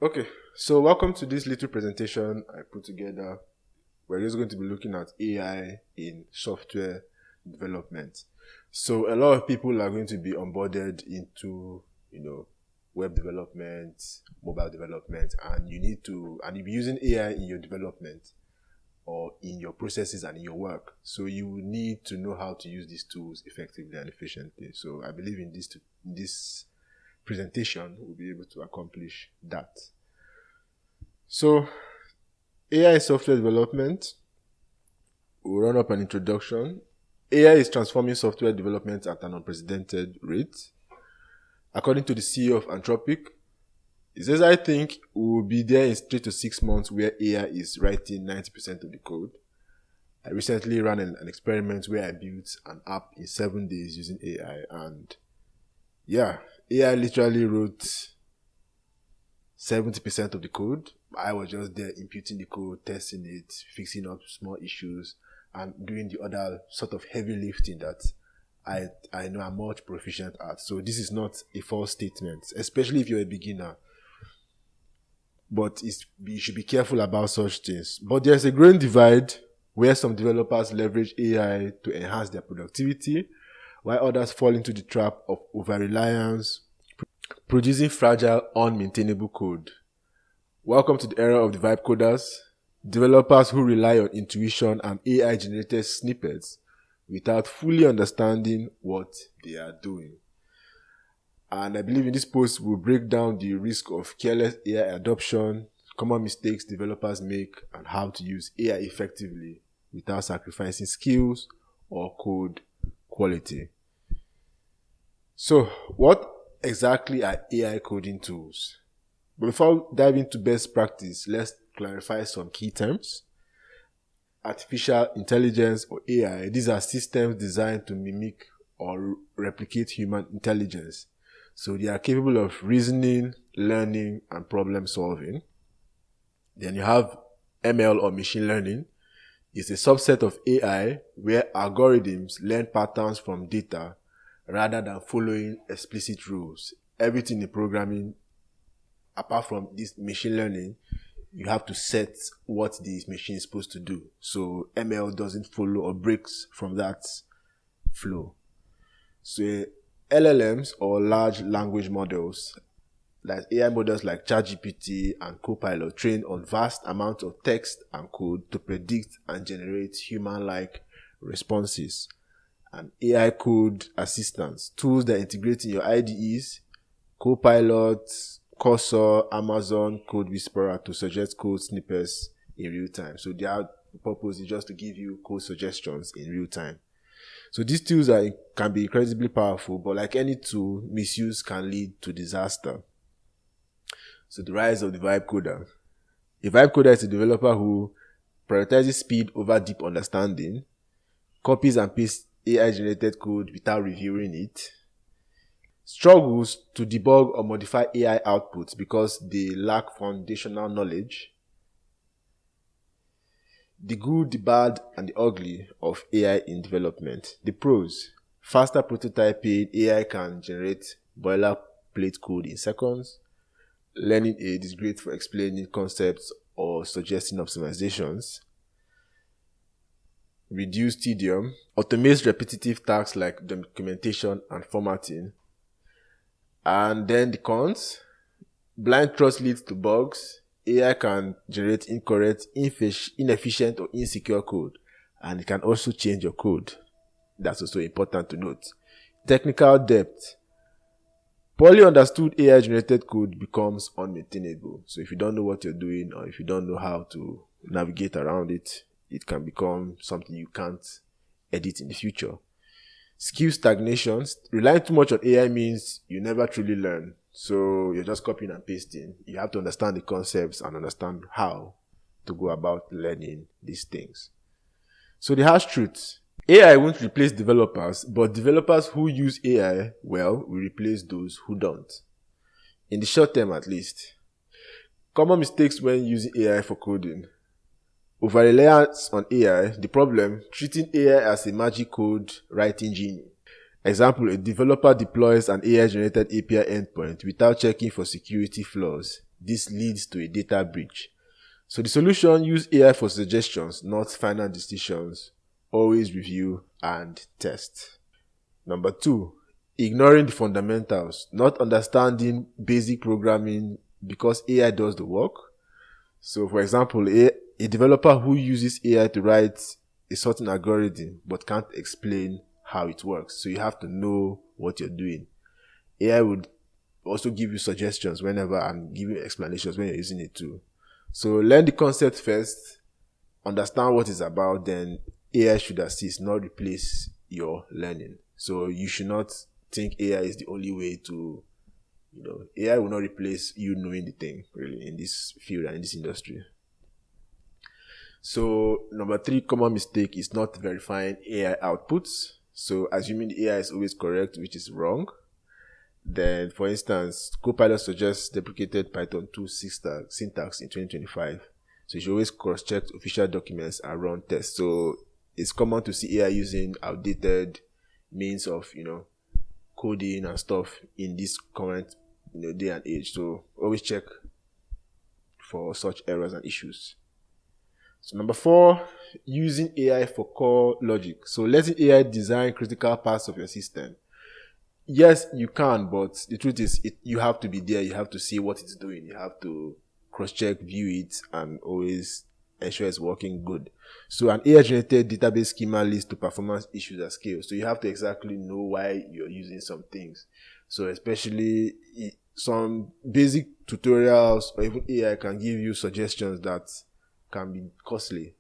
Okay, so welcome to this little presentation I put together. We're just going to be looking at AI in software development. So a lot of people are going to be onboarded into, web development, mobile development, and you'll be using AI in your development or in your processes and in your work. So you need to know how to use these tools effectively and efficiently. So I believe in this presentation, we'll be able to accomplish that. So, AI software development. We'll run up an introduction. AI is transforming software development at an unprecedented rate. According to the CEO of Anthropic, he says, I think we'll be there in 3 to 6 months where AI is writing 90% of the code. I recently ran an experiment where I built an app in 7 days using AI, and AI literally wrote 70% of the code. I was just there imputing the code, testing it, fixing up small issues, and doing the other sort of heavy lifting that I know I'm much proficient at. So this is not a false statement, especially if you're a beginner. But you should be careful about such things. But there's a growing divide where some developers leverage AI to enhance their productivity, while others fall into the trap of over-reliance, producing fragile, unmaintainable code. Welcome to the era of the vibe coders, developers who rely on intuition and AI-generated snippets without fully understanding what they are doing. And I believe in this post we'll break down the risk of careless AI adoption, common mistakes developers make, and how to use AI effectively without sacrificing skills or code quality. So, what exactly are AI coding tools? But before diving into best practice, let's clarify some key terms. Artificial intelligence, or AI, these are systems designed to mimic or replicate human intelligence. So they are capable of reasoning, learning, and problem solving. Then you have ML, or machine learning. It's a subset of AI where algorithms learn patterns from data rather than following explicit rules. Everything in programming, apart from this machine learning, you have to set what this machine is supposed to do. So ML doesn't follow or breaks from that flow. So LLMs, or large language models, like AI models like ChatGPT and Copilot, train on vast amounts of text and code to predict and generate human-like responses. And AI code assistants, tools that integrate in your IDEs, Copilot, Cursor, Amazon Code Whisperer to suggest code snippets in real time. So their purpose is just to give you code suggestions in real time. So these tools can be incredibly powerful, but like any tool, misuse can lead to disaster. So the rise of the vibe coder. A vibe coder is a developer who prioritizes speed over deep understanding, copies and pastes AI-generated code without reviewing it, struggles to debug or modify AI outputs because they lack foundational knowledge. The good, the bad, and the ugly of AI in development. The pros: faster prototyping. AI can generate boilerplate code in seconds. Learning aid is great for explaining concepts or suggesting optimizations. Reduce tedium. Automates repetitive tasks like documentation and formatting. And then the cons: blind trust leads to bugs. AI can generate incorrect, inefficient, or insecure code, and it can also change your code. That's also important to note. Technical debt. Poorly understood AI-generated code becomes unmaintainable. So if you don't know what you're doing, or if you don't know how to navigate around it, it can become something you can't edit in the future. Skill stagnation. Relying too much on AI means you never truly learn. So you're just copying and pasting. You have to understand the concepts and understand how to go about learning these things. So the harsh truth: AI won't replace developers, but developers who use AI well will replace those who don't. In the short term, at least. Common mistakes when using AI for coding. Over-reliance on AI. The problem: treating AI as a magic code writing genie. Example, a developer deploys an AI-generated API endpoint without checking for security flaws. this leads to a data breach. So the solution: use AI for suggestions, not final decisions. Always review and test. Number 2, ignoring the fundamentals, not understanding basic programming because AI does the work. So for example, a developer who uses AI to write a certain algorithm but can't explain how it works. So you have to know what you're doing. AI would also give you suggestions whenever and give you explanations when you're using it too. So learn the concept first, understand what it's about, then AI should assist, not replace your learning. So you should not think AI is the only way to, AI will not replace you knowing the thing, really, in this field and in this industry. So number 3 common mistake is not verifying AI outputs. So assuming the AI is always correct, which is wrong. Then, for instance, Copilot suggests deprecated Python 2 syntax in 2025. So you should always cross-check official documents and run tests. So it's common to see AI using outdated means of, coding and stuff in this current, day and age. So always check for such errors and issues. So number 4, using AI for core logic. So letting AI design critical parts of your system. Yes, you can, but the truth is you have to be there. You have to see what it's doing. You have to cross-check, view it, and always ensure it's working good. So an AI-generated database schema leads to performance issues at scale. So you have to exactly know why you're using some things. So especially some basic tutorials or even AI can give you suggestions that can be costly.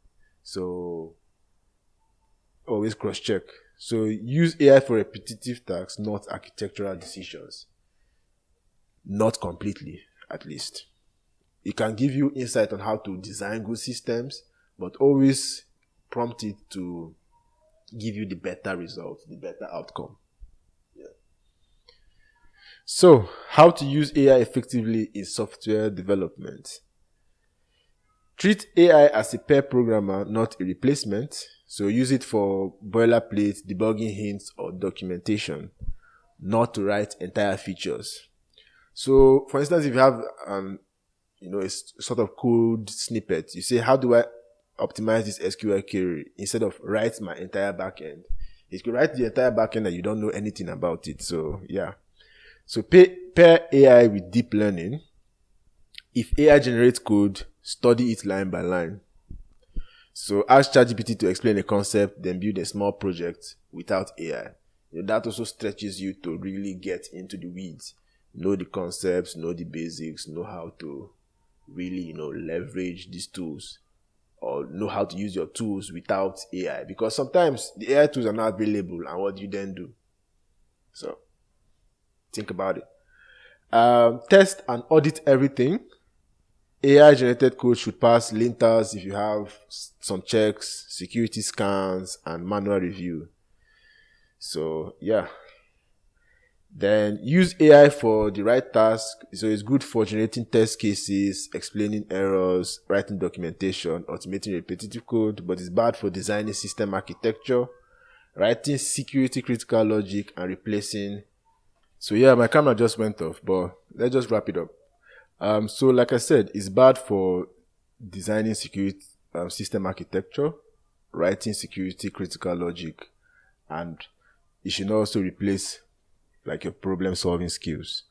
So always cross-check. So use AI for repetitive tasks, not architectural decisions. Not completely, at least. It can give you insight on how to design good systems, but always prompt it to give you the better result, the better outcome. Yeah. So, how to use AI effectively in software development. Treat AI as a pair programmer, not a replacement. So use it for boilerplate, debugging hints, or documentation, not to write entire features. So, for instance, if you have a sort of code snippet, you say, how do I optimize this SQL query instead of write my entire backend? If you write the entire backend and you don't know anything about it. So, yeah. So pair AI with deep learning. If AI generates code, study it line by line. So ask ChatGPT to explain a concept, then build a small project without AI. That also stretches you to really get into the weeds. Know the concepts, know the basics, know how to really, leverage these tools, or know how to use your tools without AI. Because sometimes the AI tools are not available, and what do you then do? So think about it. Test and audit everything. AI-generated code should pass linters if you have some checks, security scans, and manual review. So, yeah. Then use AI for the right task. So it's good for generating test cases, explaining errors, writing documentation, automating repetitive code, but it's bad for designing system architecture, writing security critical logic, and replacing. So yeah, my camera just went off, but let's just wrap it up. So like I said, it's bad for designing security system architecture, writing security critical logic, and it should also replace your problem solving skills.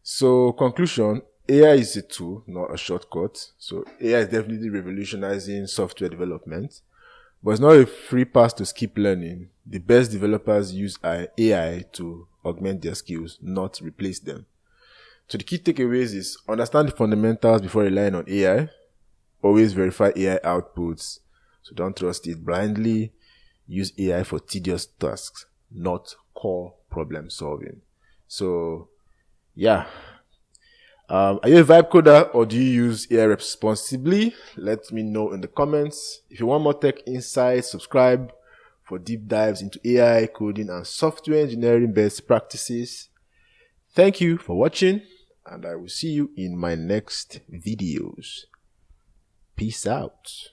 So conclusion, AI is a tool, not a shortcut. So AI is definitely revolutionizing software development, but it's not a free pass to skip learning. The best developers use AI to augment their skills, not replace them. So the key takeaways is understand the fundamentals before relying on AI. Always verify AI outputs. So don't trust it blindly. Use AI for tedious tasks, not core problem solving. So, yeah. Are you a vibe coder or do you use AI responsibly? Let me know in the comments. If you want more tech insights, subscribe for deep dives into AI, coding, and software engineering best practices. Thank you for watching, and I will see you in my next videos. Peace out.